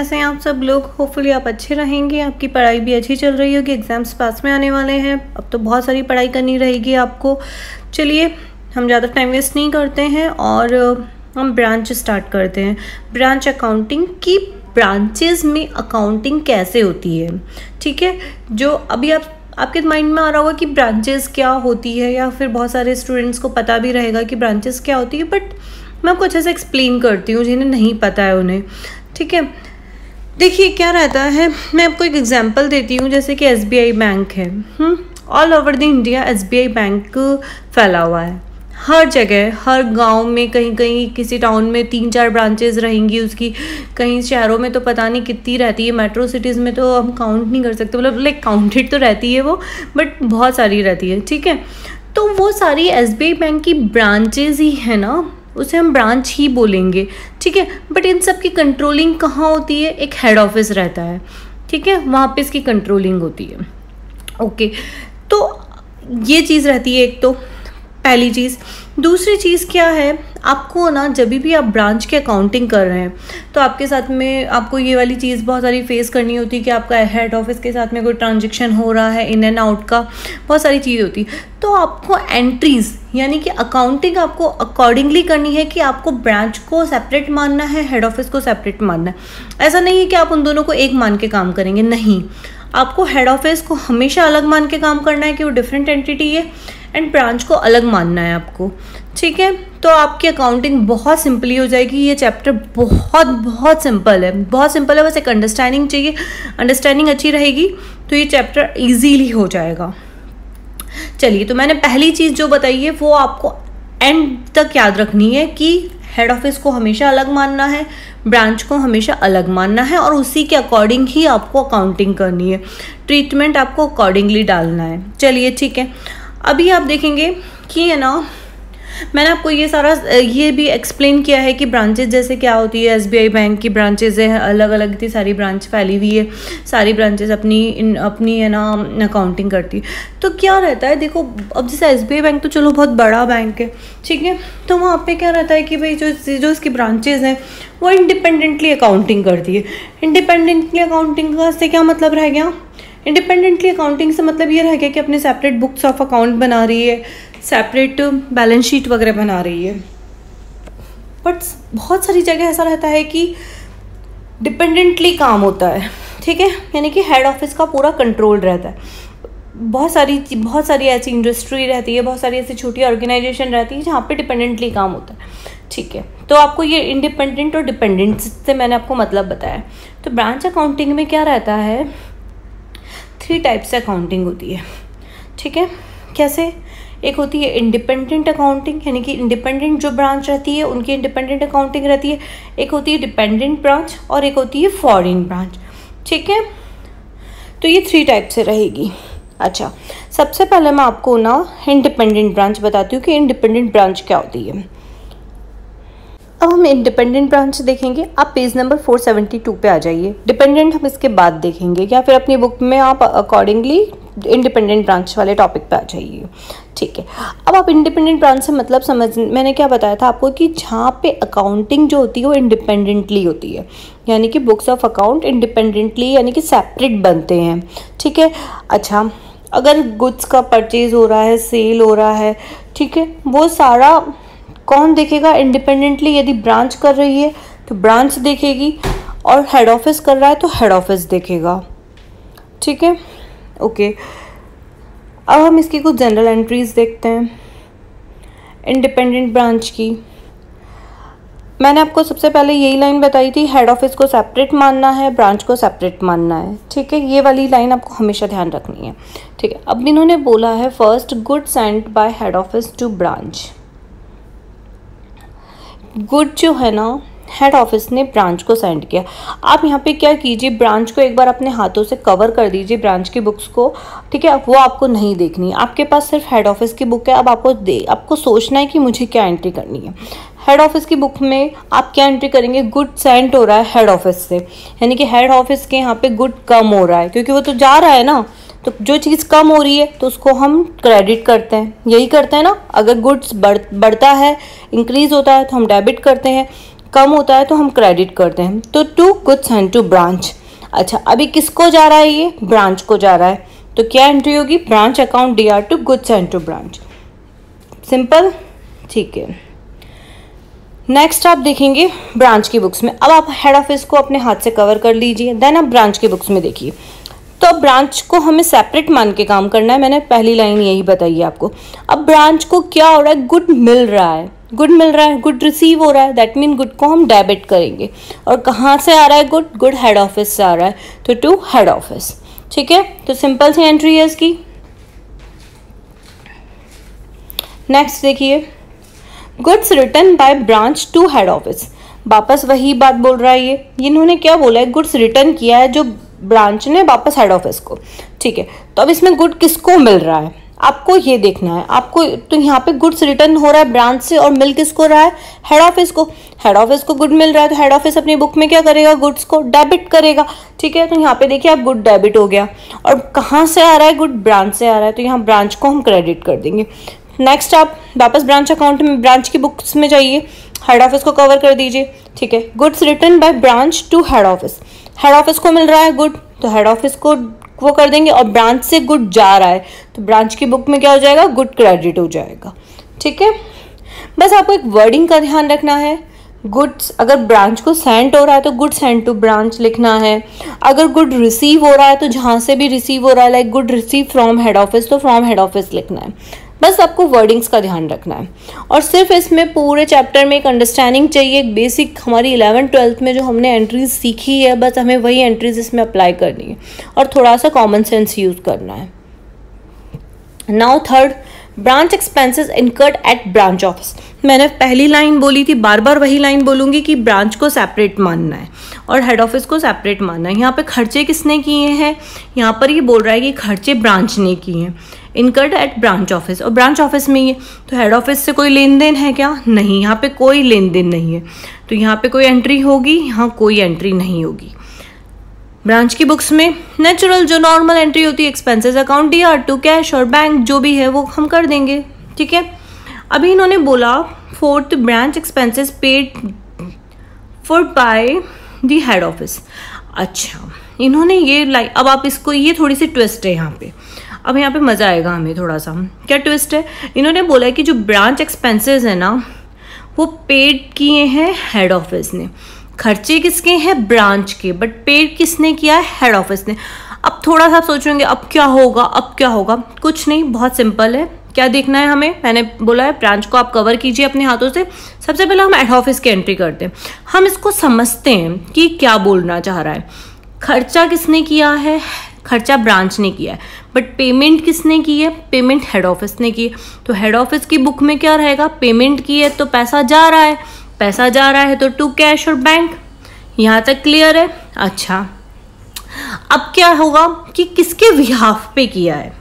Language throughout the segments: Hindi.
कैसे हैं आप सब लोग। होपफुली आप अच्छे रहेंगे, आपकी पढ़ाई भी अच्छी चल रही होगी, एग्ज़ाम्स पास में आने वाले हैं। अब तो बहुत सारी पढ़ाई करनी रहेगी आपको। चलिए हम ज़्यादा टाइम वेस्ट नहीं करते हैं और हम ब्रांच स्टार्ट करते हैं। ब्रांच अकाउंटिंग की ब्रांचेस में अकाउंटिंग कैसे होती है, ठीक है। जो अभी आपके माइंड में आ रहा होगा कि ब्रांचेस क्या होती है, या फिर बहुत सारे स्टूडेंट्स को पता भी रहेगा कि ब्रांचेस क्या होती है, बट मैं आपको अच्छे से एक्सप्लेन करती हूँ जिन्हें नहीं पता है उन्हें, ठीक है। देखिए क्या रहता है, मैं आपको एक एग्जांपल देती हूँ। जैसे कि SBI बैंक है, all over the India SBI bank फैला हुआ है। हर जगह, हर गांव में, कहीं कहीं किसी टाउन में 3-4 ब्रांचेस रहेंगी उसकी। कहीं शहरों में तो पता नहीं कितनी रहती है, मेट्रो सिटीज़ में तो हम काउंट नहीं कर सकते, मतलब लाइक काउंटेड तो रहती है वो, बट बहुत सारी रहती है, ठीक है। तो वो सारी SBI बैंक की ब्रांचेज ही है ना, उसे हम ब्रांच ही बोलेंगे, ठीक है। बट इन सब की कंट्रोलिंग कहाँ होती है, एक हेड ऑफिस रहता है, ठीक है, वहाँ पे इसकी कंट्रोलिंग होती है। ओके, तो ये चीज़ रहती है एक, तो पहली चीज़। दूसरी चीज़ क्या है, आपको ना जब भी आप ब्रांच के अकाउंटिंग कर रहे हैं तो आपके साथ में आपको ये वाली चीज़ बहुत सारी फेस करनी होती है कि आपका हेड ऑफिस के साथ में कोई ट्रांजेक्शन हो रहा है, इन एंड आउट का बहुत सारी चीज़ होती है। तो आपको एंट्रीज यानी कि अकाउंटिंग आपको अकॉर्डिंगली करनी है कि आपको ब्रांच को सेपरेट मानना है, हेड ऑफिस को सेपरेट मानना है। ऐसा नहीं है कि आप उन दोनों को एक मान के काम करेंगे, नहीं। आपको हेड ऑफिस को हमेशा अलग मान के काम करना है कि वो डिफरेंट एंटिटी है, एंड ब्रांच को अलग मानना है आपको, ठीक है। तो आपकी अकाउंटिंग बहुत सिंपली हो जाएगी। ये चैप्टर बहुत सिंपल है, बहुत सिंपल है। बस एक अंडरस्टैंडिंग चाहिए, अंडरस्टैंडिंग अच्छी रहेगी तो ये चैप्टर इजीली हो जाएगा। चलिए, तो मैंने पहली चीज़ जो बताई है वो आपको एंड तक याद रखनी है कि हेड ऑफिस को हमेशा अलग मानना है, ब्रांच को हमेशा अलग मानना है, और उसी के अकॉर्डिंग ही आपको अकाउंटिंग करनी है। ट्रीटमेंट आपको अकॉर्डिंगली डालना है। चलिए ठीक है, अभी आप देखेंगे कि है ना, मैंने आपको ये सारा ये भी एक्सप्लेन किया है कि ब्रांचेस जैसे क्या होती है। SBI बैंक की ब्रांचेस है, अलग अलग इतनी सारी ब्रांच फैली हुई है, सारी ब्रांचेस अपनी है ना अकाउंटिंग करती है। तो क्या रहता है, देखो अब जैसे SBI बैंक तो चलो बहुत बड़ा बैंक है, ठीक है। तो वहाँ पे क्या रहता है कि भाई जो इसकी ब्रांचेस हैं वो इंडिपेंडेंटली अकाउंटिंग करती है। इंडिपेंडेंटली अकाउंटिंग का से क्या मतलब रह गया, इंडिपेंडेंटली अकाउंटिंग से मतलब ये रह गया कि अपने सेपरेट बुक्स ऑफ अकाउंट बना रही है, सेपरेट बैलेंस शीट वगैरह बना रही है। बट बहुत सारी जगह ऐसा रहता है कि डिपेंडेंटली काम होता है, ठीक है, यानी कि हेड ऑफिस का पूरा कंट्रोल रहता है। बहुत सारी ऐसी इंडस्ट्री रहती है, बहुत सारी ऐसी छोटी ऑर्गेनाइजेशन रहती है जहाँ पे डिपेंडेंटली काम होता है, ठीक है। तो आपको ये इंडिपेंडेंट और डिपेंडेंट से मैंने आपको मतलब बताया। तो ब्रांच अकाउंटिंग में क्या रहता है, 3 टाइप से अकाउंटिंग होती है, ठीक है। कैसे, एक होती है इंडिपेंडेंट अकाउंटिंग, यानी कि इंडिपेंडेंट जो ब्रांच रहती है उनकी इंडिपेंडेंट अकाउंटिंग रहती है। एक होती है डिपेंडेंट ब्रांच और एक होती है फॉरेन ब्रांच, ठीक है। तो ये 3 टाइप से रहेगी। अच्छा, सबसे पहले मैं आपको ना इंडिपेंडेंट ब्रांच बताती हूँ कि इंडिपेंडेंट ब्रांच क्या होती है। अब हम इंडिपेंडेंट ब्रांच देखेंगे, आप पेज नंबर 472 पे आ जाइए। डिपेंडेंट हम इसके बाद देखेंगे, या फिर अपनी बुक में आप अकॉर्डिंगली इंडिपेंडेंट ब्रांच वाले टॉपिक पे आ जाइए, ठीक है। अब आप इंडिपेंडेंट ब्रांच से मतलब मैंने क्या बताया था आपको कि जहाँ पे अकाउंटिंग जो होती है वो इंडिपेंडेंटली होती है, यानी कि बुक्स ऑफ अकाउंट इंडिपेंडेंटली यानी कि सेपरेट बनते हैं, ठीक है। अच्छा, अगर गुड्स का परचेज हो रहा है, सेल हो रहा है, ठीक है, वो सारा कौन देखेगा, इंडिपेंडेंटली। यदि ब्रांच कर रही है तो ब्रांच देखेगी, और हेड ऑफिस कर रहा है तो हेड ऑफिस देखेगा, ठीक है। ओके, अब हम इसकी कुछ जनरल एंट्रीज देखते हैं इंडिपेंडेंट ब्रांच की। मैंने आपको सबसे पहले यही लाइन बताई थी, हेड ऑफिस को सेपरेट मानना है, ब्रांच को सेपरेट मानना है, ठीक है। ये वाली लाइन आपको हमेशा ध्यान रखनी है, ठीक है। अब इन्होंने बोला है first, good sent by head office to branch. Good जो है ना हेड ऑफिस ने ब्रांच को सेंड किया। आप यहाँ पे क्या कीजिए, ब्रांच को एक बार अपने हाथों से कवर कर दीजिए, ब्रांच की बुक्स को, ठीक है। वो आपको नहीं देखनी, आपके पास सिर्फ हेड ऑफिस की बुक है। अब आपको सोचना है कि मुझे क्या एंट्री करनी है। हेड ऑफिस की बुक में आप क्या एंट्री करेंगे, गुड सेंट हो रहा है हेड ऑफिस से, यानी कि हेड ऑफिस के यहाँ पे गुड कम हो रहा है, क्योंकि वो तो जा रहा है ना, तो जो चीज़ कम हो रही है तो उसको हम क्रेडिट करते हैं, यही करते हैं ना। अगर गुड्स बढ़ता है, इंक्रीज होता है तो हम डेबिट करते हैं, कम होता है तो हम क्रेडिट करते हैं। तो to goods and to branch. अच्छा, अभी किसको जा रहा है? ये ब्रांच को जा रहा है, तो क्या एंट्री होगी? Branch account DR to goods and to branch. Simple, ठीक है। नेक्स्ट आप देखेंगे ब्रांच की बुक्स में। अब आप हेड ऑफिस को अपने हाथ से कवर कर लीजिए, देन आप ब्रांच की बुक्स में देखिए। तो अब ब्रांच को हमें सेपरेट मान के काम करना है, मैंने पहली लाइन यही बताई है आपको। अब ब्रांच को क्या हो रहा है? गुड मिल रहा है, गुड मिल रहा है, गुड रिसीव हो रहा है, दैट मीन गुड को हम डेबिट करेंगे। और कहाँ से आ रहा है गुड? गुड हेड ऑफिस से आ रहा है, तो टू हेड ऑफिस। ठीक है, तो सिंपल सी एंट्री है इसकी। नेक्स्ट देखिए, goods return by branch to head office. वापस वही बात बोल रहा है ये, इन्होंने क्या बोला है? गुड्स रिटर्न किया है जो ब्रांच ने वापस हेड ऑफिस को। ठीक है, तो अब इसमें गुड किसको मिल रहा है आपको ये देखना है आपको। तो यहाँ पे गुड्स रिटर्न हो रहा है ब्रांच से और मिल किसको रहा है? हेड ऑफिस को। हेड ऑफिस को गुड मिल रहा है तो हेड ऑफिस अपनी बुक में क्या करेगा? गुड्स को डेबिट करेगा। ठीक है, तो यहाँ पे देखिए आप गुड डेबिट हो गया। और कहाँ से आ रहा है? गुड ब्रांच से आ रहा है, तो यहाँ ब्रांच को हम क्रेडिट कर देंगे। नेक्स्ट आप वापस ब्रांच अकाउंट में, ब्रांच की बुक्स में जाइए, हेड ऑफिस को कवर कर दीजिए। ठीक है, goods return by branch to head office. Head office को मिल रहा है गुड, तो हेड ऑफिस को वो कर देंगे। और ब्रांच से गुड जा रहा है तो ब्रांच की बुक में क्या हो जाएगा? गुड क्रेडिट हो जाएगा। ठीक है, बस आपको एक वर्डिंग का ध्यान रखना है। गुड्स अगर ब्रांच को सेंड हो रहा है तो गुड सेंड टू ब्रांच लिखना है। अगर गुड रिसीव हो रहा है तो जहाँ से भी रिसीव हो रहा है, like good receive from head office, तो फ्रॉम हेड ऑफिस लिखना है। बस आपको वर्डिंग्स का ध्यान रखना है। और सिर्फ इसमें पूरे चैप्टर में एक अंडरस्टैंडिंग चाहिए, एक बेसिक हमारी 11th-12th में जो हमने एंट्रीज सीखी है, बस हमें वही एंट्रीज इसमें अप्लाई करनी है और थोड़ा सा कॉमन सेंस यूज करना है। Now third, branch expenses incurred at branch office. मैंने पहली लाइन बोली थी, बार बार वही लाइन बोलूंगी कि ब्रांच को सेपरेट मानना है और हेड ऑफिस को सेपरेट मानना है। यहाँ पे खर्चे किसने किए हैं? यहाँ पर ये बोल रहा है कि खर्चे ब्रांच ने किए हैं, इनकर्ड एट ब्रांच ऑफिस, और ब्रांच ऑफिस में ये, तो हेड ऑफिस से कोई लेन देन है क्या? नहीं, यहाँ पे कोई लेन देन नहीं है, तो यहाँ पे कोई एंट्री होगी? यहाँ कोई एंट्री नहीं होगी। ब्रांच की बुक्स में नेचुरल जो नॉर्मल एंट्री होती है, expenses account DR to cash और बैंक जो भी है वो हम कर देंगे। ठीक है, अभी इन्होंने बोला fourth, branch expenses paid for by the head office. अच्छा, इन्होंने ये लाइक, अब आप इसको, ये थोड़ी सी ट्विस्ट है यहाँ पे, अब यहाँ पे मज़ा आएगा हमें थोड़ा सा। क्या ट्विस्ट है? इन्होंने बोला है कि जो ब्रांच एक्सपेंसेस है ना वो पेड किए हैं हेड ऑफिस ने। खर्चे किसके हैं? ब्रांच के, बट पेड किसने किया है? हेड ऑफिस ने। अब थोड़ा सा सोचेंगे अब क्या होगा, अब क्या होगा? कुछ नहीं, बहुत सिंपल है। क्या देखना है हमें? मैंने बोला है ब्रांच को आप कवर कीजिए अपने हाथों से। सबसे पहले हम हेड ऑफिस की एंट्री करते हैं, हम इसको समझते हैं कि क्या बोलना चाह रहा है। खर्चा किसने किया है? खर्चा ब्रांच ने किया है, बट पेमेंट किसने की है? पेमेंट हेड ऑफिस ने की है। तो हेड ऑफिस की बुक में क्या रहेगा? पेमेंट की है तो पैसा जा रहा है, पैसा जा रहा है तो टू कैश और बैंक। यहाँ तक क्लियर है? अच्छा, अब क्या होगा कि किसके बिहाफ पे किया है?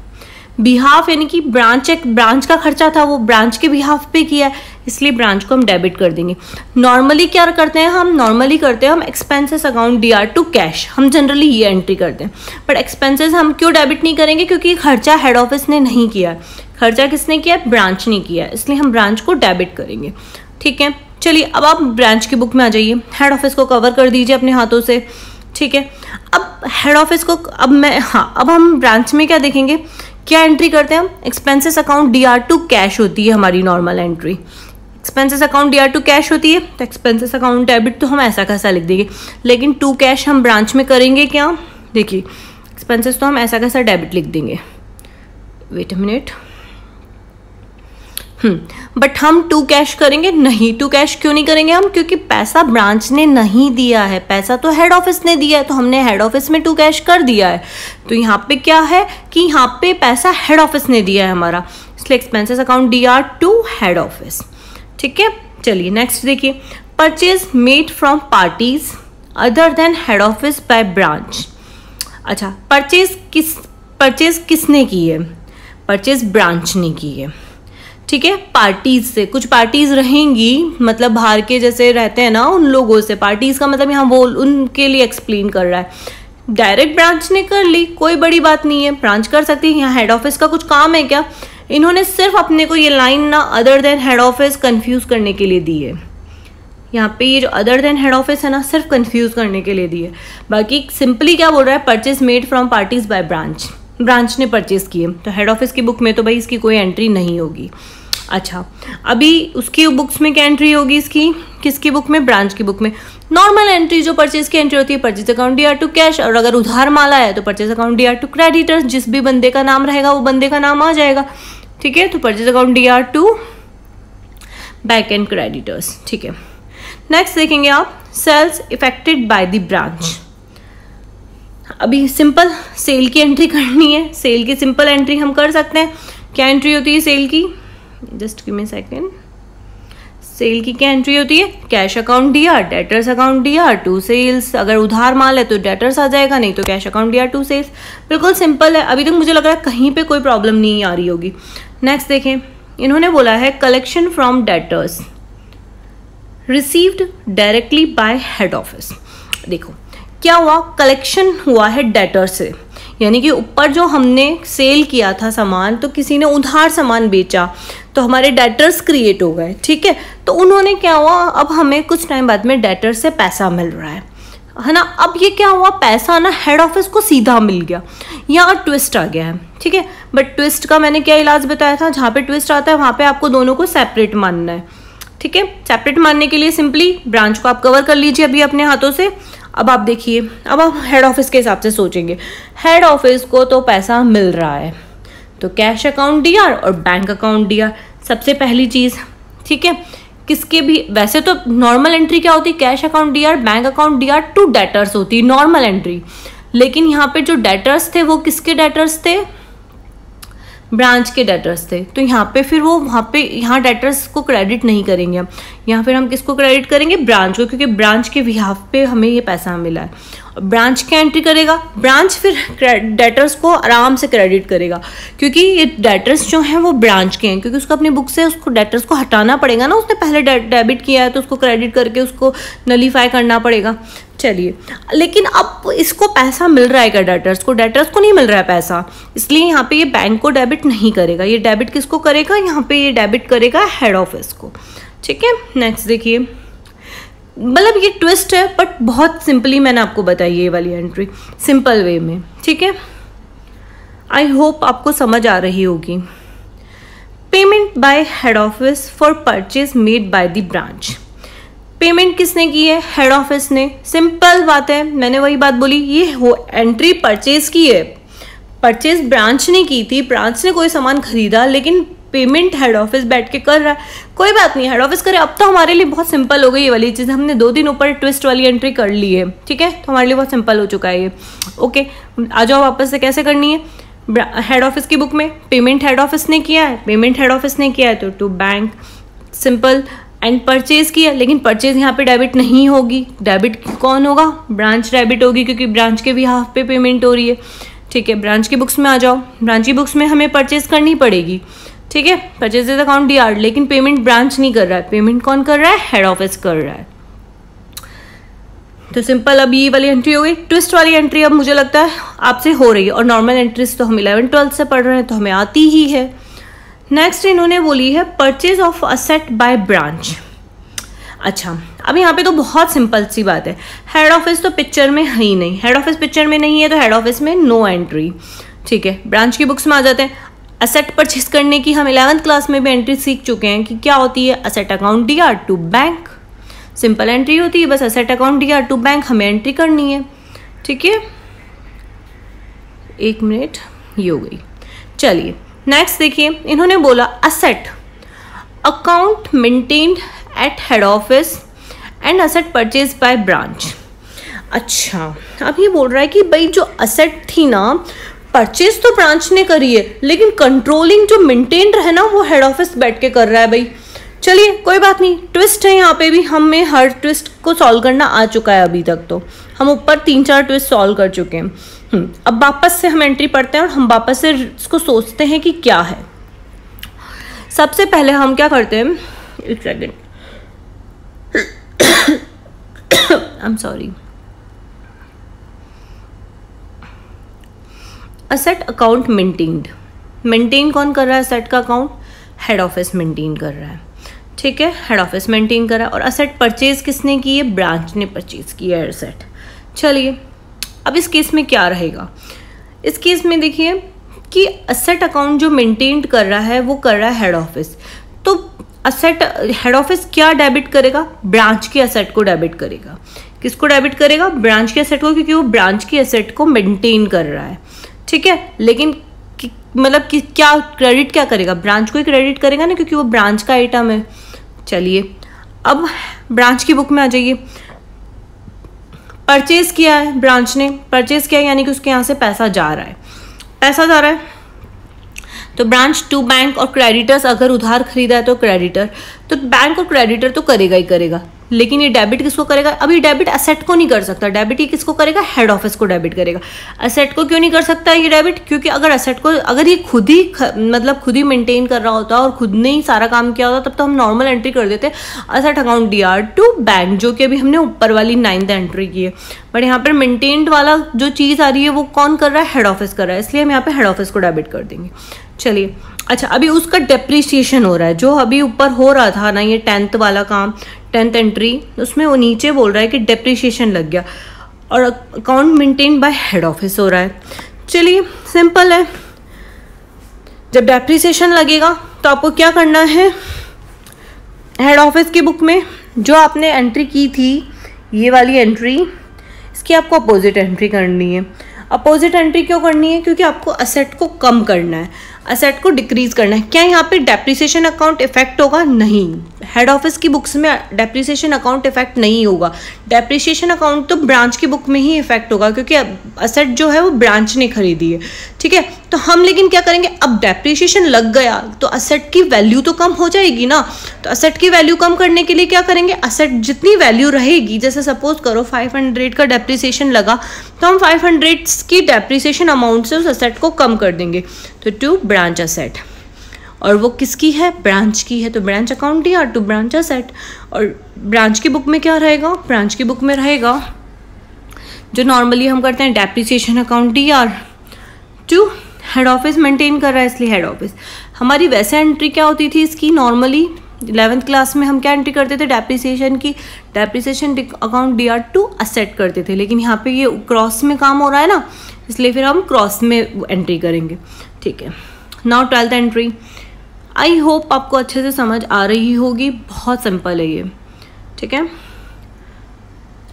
बिहाफ यानी कि ब्रांच का खर्चा था वो ब्रांच के बिहाफ पे किया है, इसलिए ब्रांच को हम डेबिट कर देंगे। नॉर्मली क्या करते हैं हम? नॉर्मली करते हैं हम expenses account DR to cash, हम जनरली ये एंट्री करते हैं। बट एक्सपेंसेस हम क्यों डेबिट नहीं करेंगे? क्योंकि खर्चा हेड ऑफिस ने नहीं किया, खर्चा किसने किया? ब्रांच ने किया, इसलिए हम ब्रांच को डेबिट करेंगे। ठीक है, चलिए अब आप ब्रांच की बुक में आ जाइए, हेड ऑफिस को कवर कर दीजिए अपने हाथों से। ठीक है, अब हेड ऑफिस को अब हम ब्रांच में क्या देखेंगे? क्या एंट्री करते हैं हम? Expenses account DR to cash होती है हमारी normal entry. Expenses account DR to cash होती है तो एक्सपेंसेस अकाउंट डेबिट तो हम ऐसा कैसा लिख देंगे, लेकिन टू कैश हम ब्रांच में करेंगे क्या? देखिए, एक्सपेंसेस तो हम ऐसा कैसा डेबिट लिख देंगे। वेट अ मिनट, बट हम टू कैश करेंगे नहीं। टू कैश क्यों नहीं करेंगे हम? क्योंकि पैसा ब्रांच ने नहीं दिया है, पैसा तो हेड ऑफिस ने दिया है, तो हमने हेड ऑफिस में टू कैश कर दिया है। तो यहाँ पे क्या है कि यहाँ पे पैसा हेड ऑफिस ने दिया है हमारा, इसलिए expenses account DR to head office. ठीक है, चलिए नेक्स्ट देखिए, purchase made from parties other than head office by branch. अच्छा, परचेज किसने की है? परचेज ब्रांच ने की है। ठीक है, पार्टीज से, कुछ पार्टीज रहेंगी, मतलब बाहर के जैसे रहते हैं ना उन लोगों से। पार्टीज का मतलब यहाँ वो उनके लिए एक्सप्लेन कर रहा है। डायरेक्ट ब्रांच ने कर ली, कोई बड़ी बात नहीं है, ब्रांच कर सकती है। यहाँ हेड ऑफिस का कुछ काम है क्या? इन्होंने सिर्फ अपने को ये लाइन ना other than head office confuse करने के लिए दी है। यहाँ पे ये जो अदर देन हेड ऑफिस है ना, सिर्फ कंफ्यूज करने के लिए दी है। बाकी सिंपली क्या बोल रहा है, purchase made from parties by branch, branch ने परचेज किए, तो हेड ऑफिस की बुक में तो भाई इसकी कोई एंट्री नहीं होगी। अच्छा, अभी उसकी बुक्स में क्या एंट्री होगी इसकी, किसकी बुक में, ब्रांच की बुक में। नॉर्मल एंट्री जो परचेज की एंट्री होती है, purchase account D R to cash, और अगर उधार माल आया तो purchase account D R to creditors, जिस भी बंदे का नाम रहेगा वो बंदे का नाम आ जाएगा। ठीक है, तो purchase account D R to back and creditors. ठीक है, नेक्स्ट देखेंगे आप, sales effected by the branch. अभी सिंपल सेल की एंट्री करनी है, सेल की सिंपल एंट्री हम कर सकते हैं। क्या एंट्री होती है सेल की, just give me second. Sale की क्या एंट्री होती है, cash account D R, debtors account D R to sales. अगर उधार माल है तो डेटर्स आ जाएगा, नहीं तो cash account D R to sales. बिल्कुल सिंपल है, अभी तक मुझे लग रहा है कहीं पे कोई प्रॉब्लम नहीं आ रही होगी। नेक्स्ट देखें, इन्होंने बोला है collection from debtors received directly by head office. देखो क्या हुआ, कलेक्शन हुआ है डेटर से, यानी कि ऊपर जो हमने सेल किया था सामान, तो किसी ने उधार सामान बेचा तो हमारे डेटर्स क्रिएट हो गए। ठीक है, तो उन्होंने क्या हुआ, अब हमें कुछ टाइम बाद में डेटर से पैसा मिल रहा है ना। अब ये क्या हुआ, पैसा ना हेड ऑफिस को सीधा मिल गया। यहाँ ट्विस्ट आ गया है। ठीक है, बट ट्विस्ट का मैंने क्या इलाज बताया था, जहाँ पे ट्विस्ट आता है वहाँ पे आपको दोनों को सेपरेट मानना है। ठीक है, सेपरेट मानने के लिए सिंपली ब्रांच को आप कवर कर लीजिए अभी अपने हाथों से। अब आप देखिए, अब आप हेड ऑफिस के हिसाब से सोचेंगे, हेड ऑफिस को तो पैसा मिल रहा है, तो कैश अकाउंट डी आर और बैंक अकाउंट डी आर सबसे पहली चीज़। ठीक है, किसके भी, वैसे तो नॉर्मल एंट्री क्या होती है, cash account D R, bank account D R to debtors होती है नॉर्मल एंट्री। लेकिन यहाँ पे जो डेटर्स थे वो किसके डेटर्स थे, ब्रांच के डेटर्स थे। तो यहाँ पे फिर वो वहाँ पे यहाँ डेटर्स को क्रेडिट नहीं करेंगे हम, यहाँ फिर हम किसको क्रेडिट करेंगे, ब्रांच को, क्योंकि ब्रांच के बिहाफ पे हमें ये पैसा मिला है। ब्रांच क्या एंट्री करेगा, ब्रांच फिर डेटर्स को आराम से क्रेडिट करेगा, क्योंकि ये डेटर्स जो हैं वो ब्रांच के हैं, क्योंकि उसको अपनी बुक से उसको डेटर्स को हटाना पड़ेगा ना, उसने पहले डेबिट किया है तो उसको क्रेडिट करके उसको नलीफाई करना पड़ेगा। चलिए, लेकिन अब इसको पैसा मिल रहा है क्या, डेटर्स को नहीं मिल रहा है पैसा, इसलिए यहाँ पे ये बैंक को डेबिट नहीं करेगा। ये डेबिट किसको करेगा, यहाँ पे ये डेबिट करेगा हेड ऑफिस को। ठीक है, नेक्स्ट देखिए, मतलब ये ट्विस्ट है बट बहुत सिंपली मैंने आपको बताई ये वाली एंट्री सिंपल वे में। ठीक है, आई होप आपको समझ आ रही होगी। Payment by head office for purchase made by the branch. Payment किसने की है, हेड ऑफिस ने। सिंपल बात है, मैंने वही बात बोली, ये हो एंट्री परचेज की है, परचेज ब्रांच ने की थी, ब्रांच ने कोई सामान खरीदा, लेकिन पेमेंट हेड ऑफिस बैठ के कर रहा है। कोई बात नहीं, हेड ऑफिस करे। अब तो हमारे लिए बहुत सिंपल हो गई ये वाली चीज़, हमने 2 दिन ऊपर ट्विस्ट वाली एंट्री कर ली है। ठीक है, तो हमारे लिए बहुत सिंपल हो चुका है ये। ओके, आ जाओ वापस से कैसे करनी है। हेड ऑफिस की बुक में पेमेंट हेड ऑफिस ने किया है, पेमेंट हेड ऑफिस ने किया है तो to bank, simple. And purchase किया, लेकिन परचेज यहाँ पे डेबिट नहीं होगी, डेबिट कौन होगा, ब्रांच डेबिट होगी, क्योंकि ब्रांच के भी हाफ पे पेमेंट हो रही है। ठीक है, ब्रांच की बुक्स में आ जाओ, ब्रांच की बुक्स में हमें परचेज करनी पड़ेगी। ठीक है, परचेज अकाउंट डी आर, लेकिन पेमेंट ब्रांच नहीं कर रहा है, पेमेंट कौन कर रहा है, हेड ऑफिस कर रहा है। तो सिंपल अब ये वाली एंट्री हो गई। ट्विस्ट वाली एंट्री अब मुझे लगता है आपसे हो रही है, और नॉर्मल एंट्रीज तो हम 11th-12th से पढ़ रहे हैं तो हमें आती ही है। नेक्स्ट इन्होंने बोली है purchase of asset by branch. अच्छा, अब यहाँ पे तो बहुत सिंपल सी बात है, हेड ऑफिस तो पिक्चर में है ही नहीं, हेड ऑफिस पिक्चर में नहीं है तो हेड ऑफिस में नो एंट्री। ठीक है, ब्रांच की बुक्स में आ जाते हैं। असेट परचेज करने की हम 11th क्लास में भी एंट्री सीख चुके हैं कि क्या होती है, asset account D R to bank, simple entry होती है, बस asset account D R to bank हमें एंट्री करनी है। ठीक है, 1 मिनट, ये हो गई। चलिए नेक्स्ट देखिए, इन्होंने बोला asset account maintained eight head office and asset purchase by branch. अच्छा, अब ये बोल रहा है कि भाई जो असेट थी ना, परचेज तो ब्रांच ने करी है, लेकिन कंट्रोलिंग जो मेंटेन है ना वो हेड ऑफिस बैठ के कर रहा है भाई। चलिए कोई बात नहीं, ट्विस्ट है यहाँ पे भी, हमें हर ट्विस्ट को सॉल्व करना आ चुका है। अभी तक तो हम ऊपर 3-4 ट्विस्ट सॉल्व कर चुके हैं। अब वापस से हम एंट्री पढ़ते हैं और हम वापस से इसको सोचते हैं कि क्या है। सबसे पहले हम क्या करते हैं, एक second, I am sorry. Asset account maintained, maintain कौन कर रहा है असेट का अकाउंट, हेड ऑफिस मेंटेन कर रहा है। ठीक है, हेड ऑफिस मेंटेन करा। और असेट परचेज किसने की है? ब्रांच ने परचेज किया है असेट। चलिए अब इस केस में क्या रहेगा? इस केस में देखिए कि असेट अकाउंट जो मेंटेन कर रहा है वो कर रहा है हेड ऑफिस। तो असेट हेड ऑफिस क्या डेबिट करेगा? ब्रांच के असेट को डेबिट करेगा। किसको डेबिट करेगा? ब्रांच के असेट को, क्योंकि वो ब्रांच के असेट को मेंटेन कर रहा है। ठीक है, लेकिन मतलब कि क्या क्रेडिट क्या करेगा? ब्रांच को ही क्रेडिट करेगा ना, क्योंकि वो ब्रांच का आइटम है। चलिए अब ब्रांच की बुक में आ जाइए। परचेज किया है ब्रांच ने, परचेज किया यानी कि उसके यहाँ से पैसा जा रहा है, पैसा जा रहा है। तो ब्रांच टू बैंक और क्रेडिटर्स, अगर उधार खरीदा है तो क्रेडिटर, तो बैंक और क्रेडिटर तो करेगा ही करेगा। लेकिन ये डेबिट किसको करेगा? अभी डेबिट असेट को नहीं कर सकता, डेबिट ये किसको करेगा? हेड ऑफिस को डेबिट करेगा। असेट को क्यों नहीं कर सकता ये डेबिट? क्योंकि अगर असेट को, अगर ये खुद ही मतलब खुद ही मेंटेन कर रहा होता और खुद ने ही सारा काम किया होता, तब तो हम नॉर्मल एंट्री कर देते asset account DR to bank, जो कि अभी हमने ऊपर वाली 9th एंट्री की है। बट यहाँ पर मेंटेन्ड वाला जो चीज़ आ रही है वो कौन कर रहा है? हेड ऑफिस कर रहा है, इसलिए हम यहाँ पे हेड ऑफिस को डेबिट कर देंगे। चलिए अच्छा, अभी उसका डेप्रिसिएशन हो रहा है, जो अभी ऊपर हो रहा था ना, ये 10th वाला काम, 10th एंट्री, उसमें वो नीचे बोल रहा है कि डेप्रिसिएशन लग गया और account maintain by head office हो रहा है। चलिए सिंपल है, जब डेप्रिसिएशन लगेगा तो आपको क्या करना है? हेड ऑफिस की बुक में जो आपने एंट्री की थी, ये वाली एंट्री, इसकी आपको अपोजिट एंट्री करनी है। अपोजिट एंट्री क्यों करनी है? क्योंकि आपको असेट को कम करना है, असेट को डिक्रीज करना है। क्या यहाँ पे डेप्रिसिएशन अकाउंट इफेक्ट होगा? नहीं, हेड ऑफिस की बुक्स में डेप्रिसिएशन अकाउंट इफेक्ट नहीं होगा। डेप्रिसिएशन अकाउंट तो ब्रांच की बुक में ही इफेक्ट होगा, क्योंकि असेट जो है वो ब्रांच ने खरीदी है। ठीक है, तो हम लेकिन क्या करेंगे? अब डेप्रिसिएशन लग गया तो असेट की वैल्यू तो कम हो जाएगी ना। तो असेट की वैल्यू कम करने के लिए क्या करेंगे? असेट जितनी वैल्यू रहेगी, जैसे सपोज करो 500 का डेप्रिसिएशन लगा, तो हम 500 की डेप्रिसिएशन अमाउंट से उस असेट को कम कर देंगे। तो टू ब्रांच असेट, और वो किसकी है? ब्रांच की है। तो branch account DR to branch asset. और ब्रांच की बुक में क्या रहेगा? ब्रांच की बुक में रहेगा जो नॉर्मली हम करते हैं, depreciation account DR to head office maintain कर रहा है, इसलिए हेड ऑफिस। हमारी वैसे एंट्री क्या होती थी इसकी? नॉर्मली 11th क्लास में हम क्या एंट्री करते थे? डेप्रिसिएशन की, depreciation account DR to asset करते थे। लेकिन यहाँ पे ये क्रॉस में काम हो रहा है ना, इसलिए फिर हम क्रॉस में एंट्री करेंगे। ठीक है, now 12th entry. I hope आपको अच्छे से समझ आ रही होगी, बहुत सिंपल है ये। ठीक है,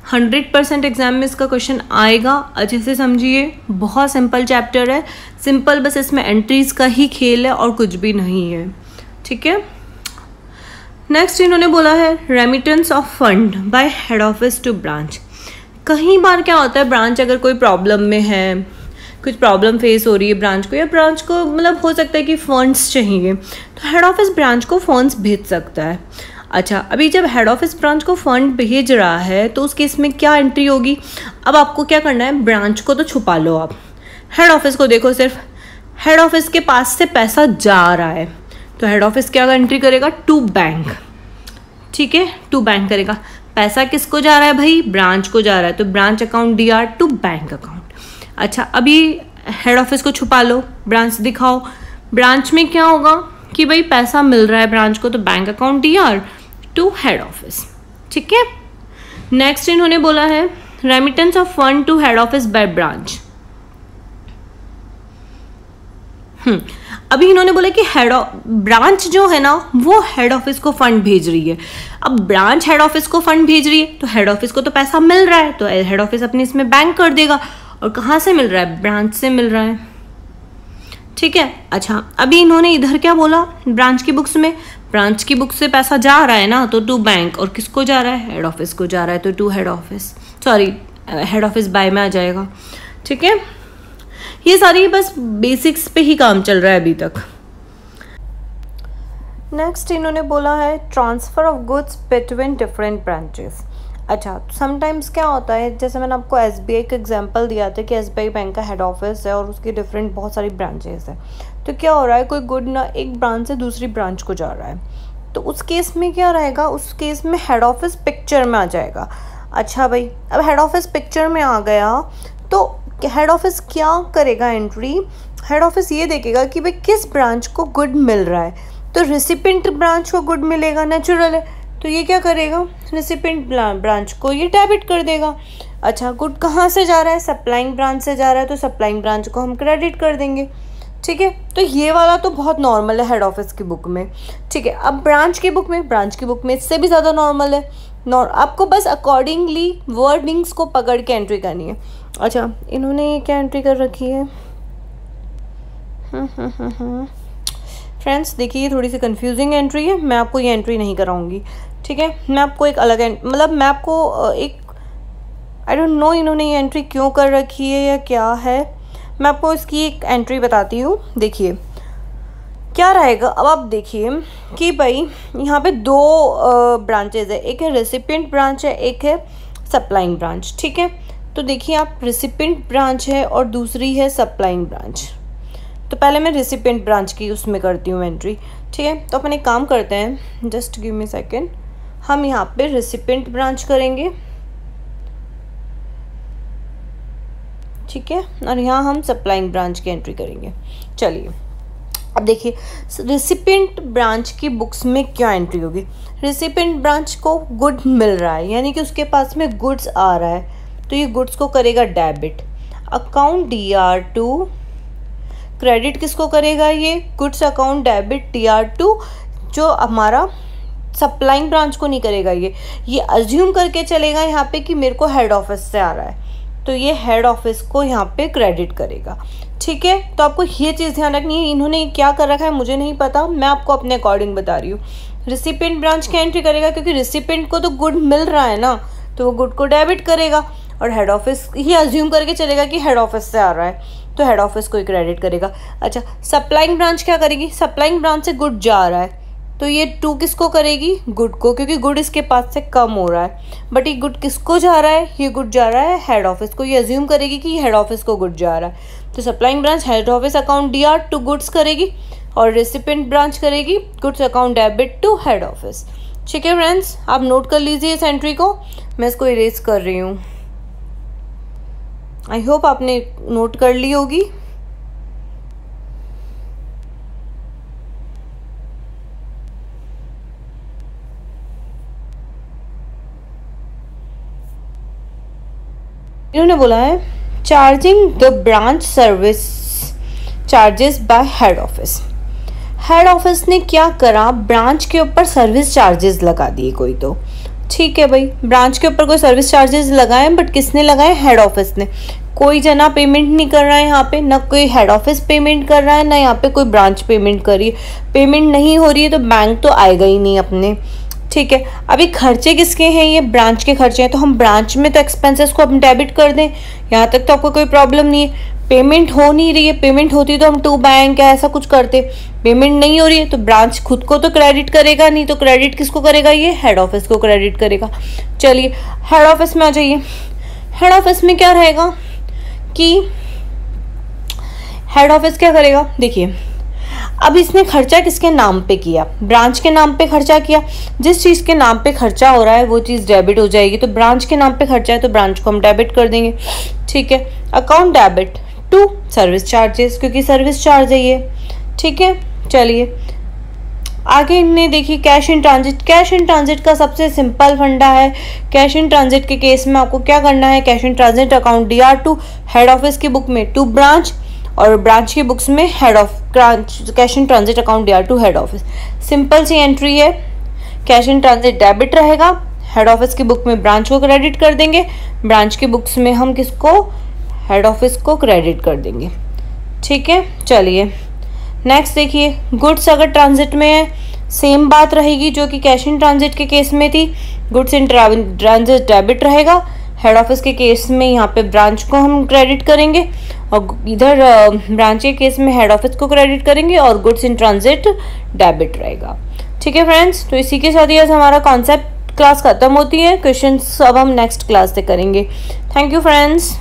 100% एग्जाम में इसका क्वेश्चन आएगा, अच्छे से समझिए। बहुत सिंपल चैप्टर है, सिंपल, बस इसमें एंट्रीज का ही खेल है और कुछ भी नहीं है। ठीक है, नेक्स्ट इन्होंने बोला है remittance of fund by head office to branch. कहीं बार क्या होता है, ब्रांच अगर कोई प्रॉब्लम में है, कुछ प्रॉब्लम फेस हो रही है ब्रांच को, या ब्रांच को मतलब हो सकता है कि फंड्स चाहिए, तो हेड ऑफिस ब्रांच को फंड्स भेज सकता है। अच्छा, अभी जब हेड ऑफिस ब्रांच को फंड भेज रहा है तो उस केस में क्या एंट्री होगी? अब आपको क्या करना है? ब्रांच को तो छुपा लो, आप हेड ऑफिस को देखो, सिर्फ हेड ऑफिस के पास से पैसा जा रहा है, तो हेड ऑफिस क्या एंट्री करेगा? To bank. ठीक है, टू बैंक करेगा। पैसा किसको जा रहा है भाई? ब्रांच को जा रहा है, तो branch account DR to bank account. अच्छा, अभी हेड ऑफिस को छुपा लो, ब्रांच दिखाओ। ब्रांच में क्या होगा कि भाई पैसा मिल रहा है ब्रांच को, तो bank account DR to head office. ठीक है, नेक्स्ट इन्होंने बोला है remittance of fund to head office by branch. अभी इन्होंने बोला कि ब्रांच जो है ना वो हेड ऑफिस को फंड भेज रही है। अब ब्रांच हेड ऑफिस को फंड भेज रही है तो हेड ऑफिस को तो पैसा मिल रहा है, तो हेड ऑफिस अपने इसमें बैंक कर देगा। और कहाँ से मिल रहा है? ब्रांच से मिल रहा है। ठीक है, अच्छा, अभी इन्होंने इधर क्या बोला? ब्रांच की बुक्स में, ब्रांच की बुक से पैसा जा रहा है ना, तो टू बैंक, और किसको जा रहा है? हेड ऑफिस को जा रहा है, तो to head office, sorry head office by में आ जाएगा। ठीक है, ये सारी बस बेसिक्स पे ही काम चल रहा है अभी तक। नेक्स्ट इन्होंने बोला है transfer of goods between different branches. अच्छा, समटाइम्स क्या होता है, जैसे मैंने आपको SBI का एग्जांपल दिया था कि SBI बैंक का हेड ऑफिस है और उसकी डिफरेंट बहुत सारी ब्रांचेस है। तो क्या हो रहा है, कोई गुड ना एक ब्रांच से दूसरी ब्रांच को जा रहा है, तो उस केस में क्या रहेगा? उस केस में हेड ऑफिस पिक्चर में आ जाएगा। अच्छा भाई, अब हेड ऑफिस पिक्चर में आ गया तो हेड ऑफिस क्या करेगा? एंट्री हेड ऑफिस ये देखेगा कि भाई किस ब्रांच को गुड मिल रहा है, तो रिसिपेंट ब्रांच को गुड मिलेगा, नेचुरल है, तो ये क्या करेगा, रिसिपेंट ब्रांच को ये डेबिट कर देगा। अच्छा, गुड कहाँ से जा रहा है, सप्लाइंग ब्रांच से जा रहा है, तो सप्लाइंग ब्रांच को हम क्रेडिट कर देंगे। ठीक है, तो ये वाला तो बहुत नॉर्मल है हेड ऑफिस की बुक में। ठीक है, अब ब्रांच की बुक में इससे भी ज़्यादा नॉर्मल है। आपको बस अकॉर्डिंगली वर्डिंग्स को पकड़ के एंट्री करनी है। अच्छा, इन्होंने ये क्या एंट्री कर रखी है, फ्रेंड्स देखिए ये थोड़ी सी कंफ्यूजिंग एंट्री है, मैं आपको ये एंट्री नहीं कराऊंगी। ठीक है, मैं आपको एक अलग मतलब मैं आपको एक आई डोंट नो इन्होंने ये एंट्री क्यों कर रखी है या क्या है, मैं आपको इसकी एक एंट्री बताती हूँ। देखिए क्या रहेगा, अब आप देखिए कि भाई यहाँ पे दो ब्रांचेज है, एक है रेसिपिएंट ब्रांच है, एक है सप्लाइंग ब्रांच। ठीक है, तो देखिए आप रेसिपिएंट ब्रांच है और दूसरी है सप्लाइंग ब्रांच। तो पहले मैं रेसिपिएंट ब्रांच की उसमें करती हूँ एंट्री। ठीक है, तो अपन एक काम करते हैं, जस्ट गिव मी सेकेंड, हम यहाँ पे रेसिपिएंट ब्रांच करेंगे। ठीक है, और यहाँ हम सप्लाइंग ब्रांच की एंट्री करेंगे। चलिए अब देखिए रेसिपिएंट ब्रांच की बुक्स में क्या एंट्री होगी। रेसिपिएंट ब्रांच को गुड मिल रहा है, यानी कि उसके पास में गुड्स आ रहा है, तो ये गुड्स को करेगा डेबिट। अकाउंट DR2, क्रेडिट किसको करेगा, ये गुड्स अकाउंट डेबिट DR2, जो हमारा सप्लाइंग ब्रांच को नहीं करेगा। ये अज्यूम करके चलेगा यहाँ पे कि मेरे को हेड ऑफिस से आ रहा है, तो ये हेड ऑफिस को यहाँ पे क्रेडिट करेगा। ठीक है, तो आपको ये चीज़ ध्यान रखनी है, इन्होंने क्या कर रखा है मुझे नहीं पता, मैं आपको अपने अकॉर्डिंग बता रही हूँ। रिसिपिएंट ब्रांच की एंट्री करेगा क्योंकि रिसिपिएंट को तो गुड मिल रहा है ना, तो वो गुड को डेबिट करेगा, और हेड ऑफिस ही अज्यूम करके चलेगा कि हेड ऑफिस से आ रहा है, तो हेड ऑफिस को ही क्रेडिट करेगा। अच्छा, सप्लाइंग ब्रांच क्या करेगी, सप्लाइंग ब्रांच से गुड जा रहा है, तो ये 2 किसको करेगी, गुड को, क्योंकि गुड इसके पास से कम हो रहा है। बट ये गुड किसको जा रहा है, ये गुड जा रहा है हेड ऑफिस को, ये अज्यूम करेगी कि हेड ऑफिस को गुड जा रहा है, तो supplying branch head office account DR to goods करेगी, और रेसिपिएंट ब्रांच करेगी goods account debit to head office. ठीक है फ्रेंड्स, आप नोट कर लीजिए इस एंट्री को, मैं इसको इरेज कर रही हूँ। आई होप आपने नोट कर ली होगी। इन्होंने बोला है charging the branch service charges bye head office. Head office ने क्या करा, ब्रांच के ऊपर सर्विस चार्जेस लगा दिए कोई तो। ठीक है भाई, ब्रांच के ऊपर कोई सर्विस चार्जेस लगाए, बट किसने लगाए, हेड ऑफिस ने। कोई जना पेमेंट नहीं कर रहा है यहाँ पे, ना कोई हेड ऑफिस पेमेंट कर रहा है, ना यहाँ पे कोई ब्रांच पेमेंट कर रही है। पेमेंट नहीं हो रही है तो बैंक तो आएगा ही नहीं अपने। ठीक है, अभी खर्चे किसके हैं, ये ब्रांच के खर्चे हैं, तो हम ब्रांच में तो एक्सपेंसेस को हम डेबिट कर दें, यहाँ तक तो आपको कोई प्रॉब्लम नहीं है। पेमेंट हो नहीं रही है, पेमेंट होती तो हम टू बैंक या ऐसा कुछ करते, पेमेंट नहीं हो रही है तो ब्रांच खुद को तो क्रेडिट करेगा नहीं, तो क्रेडिट किसको करेगा, ये हेड ऑफिस को क्रेडिट करेगा। चलिए हेड ऑफिस में आ जाइए। हेड ऑफिस में क्या रहेगा कि हेड ऑफिस क्या करेगा, देखिए अब इसने खर्चा किसके नाम पे किया, ब्रांच के नाम पे खर्चा किया। जिस चीज़ के नाम पे खर्चा हो रहा है वो चीज़ डेबिट हो जाएगी, तो ब्रांच के नाम पे खर्चा है तो ब्रांच को हम डेबिट कर देंगे। ठीक है, account debit to service charges, क्योंकि सर्विस चार्ज है ये। ठीक है, चलिए आगे इनने देखिए cash in transit. Cash in transit का सबसे सिंपल फंडा है। कैश इन ट्रांजिट के केस में आपको क्या करना है, cash in transit account DR2 head office की बुक में टू ब्रांच, और ब्रांच की बुक्स में head of cash in transit account DR2 head office. Simple सी एंट्री है, कैश इन ट्रांजिट डेबिट रहेगा, हेड ऑफिस की बुक में ब्रांच को क्रेडिट कर देंगे, ब्रांच की बुक्स में हम किसको, हेड ऑफिस को क्रेडिट कर देंगे। ठीक है, चलिए नेक्स्ट देखिए, गुड्स अगर ट्रांजिट में है सेम बात रहेगी जो कि कैश इन ट्रांजिट के केस में थी, गुड्स इन ट्रांजिट डेबिट रहेगा, हेड ऑफिस के केस में यहाँ पे ब्रांच को हम क्रेडिट करेंगे, और इधर ब्रांच के केस में हेड ऑफिस को क्रेडिट करेंगे, और गुड्स इन ट्रांजिट डेबिट रहेगा। ठीक है फ्रेंड्स, तो इसी के साथ ही हमारा कॉन्सेप्ट क्लास खत्म होती है। क्वेश्चंस अब हम नेक्स्ट क्लास से करेंगे। Thank you friends.